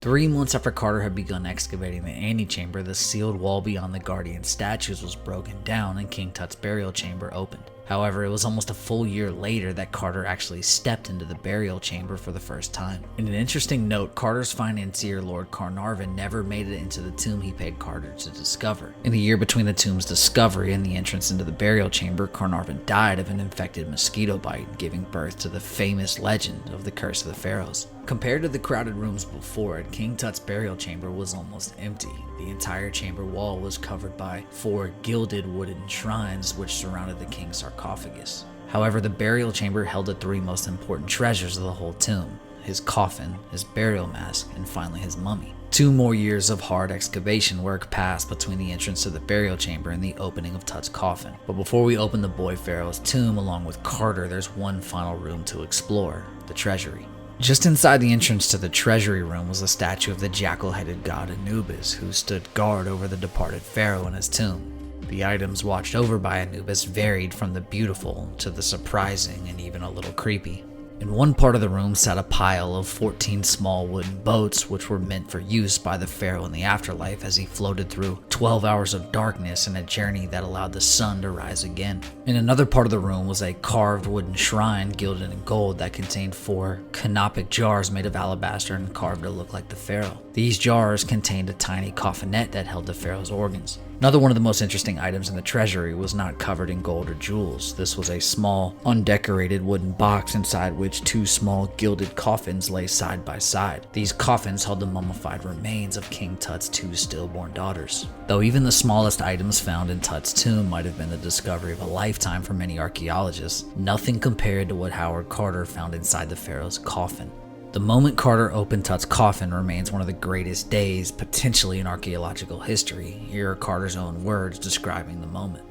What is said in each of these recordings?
3 months after Carter had begun excavating the antechamber, the sealed wall beyond the guardian statues was broken down and King Tut's burial chamber opened. However, it was almost a full year later that Carter actually stepped into the burial chamber for the first time. In an interesting note, Carter's financier Lord Carnarvon never made it into the tomb he paid Carter to discover. In the year between the tomb's discovery and the entrance into the burial chamber, Carnarvon died of an infected mosquito bite, giving birth to the famous legend of the Curse of the Pharaohs. Compared to the crowded rooms before it, King Tut's burial chamber was almost empty. The entire chamber wall was covered by 4 gilded wooden shrines which surrounded the king's sarcophagus. However, the burial chamber held the 3 most important treasures of the whole tomb: his coffin, his burial mask, and finally his mummy. 2 more years of hard excavation work passed between the entrance to the burial chamber and the opening of Tut's coffin. But before we open the boy pharaoh's tomb along with Carter, there's one final room to explore: the treasury. Just inside the entrance to the treasury room was a statue of the jackal-headed god Anubis, who stood guard over the departed pharaoh in his tomb. The items watched over by Anubis varied from the beautiful to the surprising and even a little creepy. In one part of the room sat a pile of 14 small wooden boats which were meant for use by the pharaoh in the afterlife as he floated through 12 hours of darkness in a journey that allowed the sun to rise again. In another part of the room was a carved wooden shrine gilded in gold that contained 4 canopic jars made of alabaster and carved to look like the pharaoh. These jars contained a tiny coffinette that held the pharaoh's organs. Another one of the most interesting items in the treasury was not covered in gold or jewels. This was a small, undecorated wooden box inside which 2 small gilded coffins lay side by side. These coffins held the mummified remains of King Tut's 2 stillborn daughters. Though even the smallest items found in Tut's tomb might have been the discovery of a lifetime for many archaeologists, nothing compared to what Howard Carter found inside the pharaoh's coffin. The moment Carter opened Tut's coffin remains one of the greatest days, potentially in archaeological history. Here are Carter's own words describing the moment.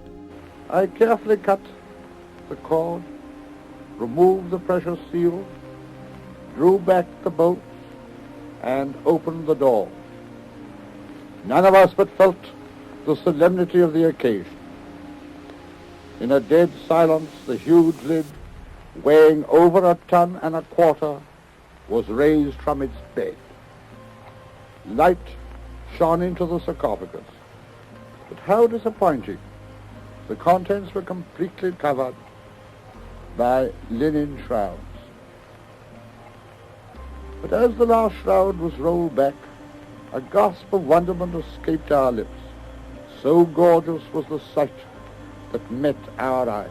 I carefully cut the cord, removed the precious seal, drew back the bolts, and opened the door. None of us but felt the solemnity of the occasion. In a dead silence, the huge lid, weighing over 1.25 tons, was raised from its bed. Light shone into the sarcophagus, but how disappointing. The contents were completely covered by linen shrouds. But as the last shroud was rolled back, a gasp of wonderment escaped our lips. So gorgeous was the sight that met our eyes.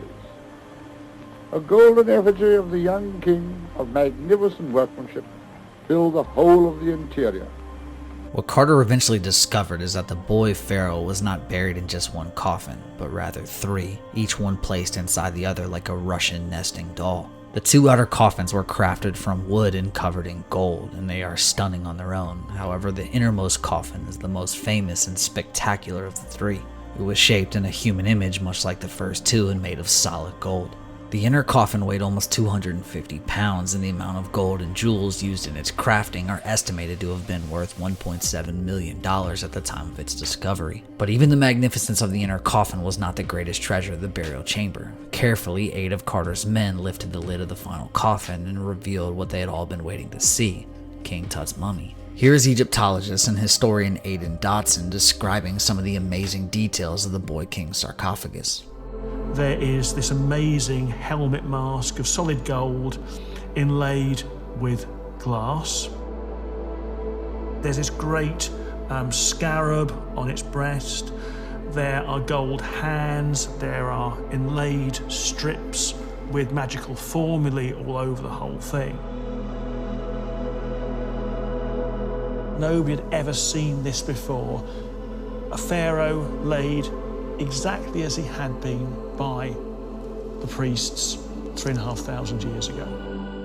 A golden effigy of the young king of magnificent workmanship filled the whole of the interior. What Carter eventually discovered is that the boy pharaoh was not buried in just one coffin, but rather 3, each one placed inside the other like a Russian nesting doll. The 2 outer coffins were crafted from wood and covered in gold, and they are stunning on their own. However, the innermost coffin is the most famous and spectacular of the 3. It was shaped in a human image much like the first 2 and made of solid gold. The inner coffin weighed almost 250 pounds, and the amount of gold and jewels used in its crafting are estimated to have been worth $1.7 million at the time of its discovery. But even the magnificence of the inner coffin was not the greatest treasure of the burial chamber. Carefully, 8 of Carter's men lifted the lid of the final coffin and revealed what they had all been waiting to see: King Tut's mummy. Here is Egyptologist and historian Aidan Dotson describing some of the amazing details of the boy king's sarcophagus. There is this amazing helmet mask of solid gold inlaid with glass. There's this great scarab on its breast. There are gold hands. There are inlaid strips with magical formulae all over the whole thing. Nobody had ever seen this before. A pharaoh laid exactly as he had been by the priests 3,500 years ago.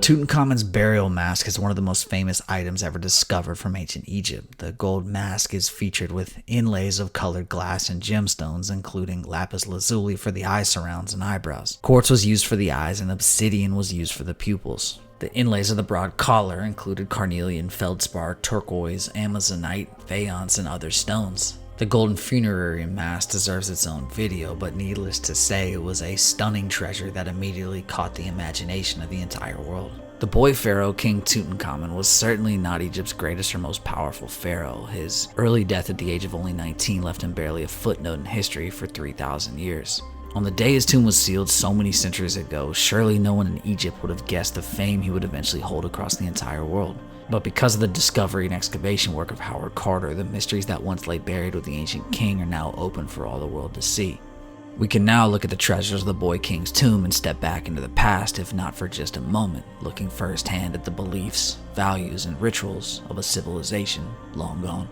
Tutankhamun's burial mask is one of the most famous items ever discovered from ancient Egypt. The gold mask is featured with inlays of colored glass and gemstones, including lapis lazuli for the eye surrounds and eyebrows. Quartz was used for the eyes, and obsidian was used for the pupils. The inlays of the broad collar included carnelian, feldspar, turquoise, amazonite, faience, and other stones. The golden funerary mask deserves its own video, but needless to say, it was a stunning treasure that immediately caught the imagination of the entire world. The The boy pharaoh, King Tutankhamun, was certainly not Egypt's greatest or most powerful pharaoh. His early death at the age of only 19 left him barely a footnote in history for 3,000 years. On the day his tomb was sealed so many centuries ago, surely no one in Egypt would have guessed the fame he would eventually hold across the entire world. But because of the discovery and excavation work of Howard Carter, the mysteries that once lay buried with the ancient king are now open for all the world to see. We can now look at the treasures of the boy king's tomb and step back into the past, if not for just a moment, looking firsthand at the beliefs, values, and rituals of a civilization long gone.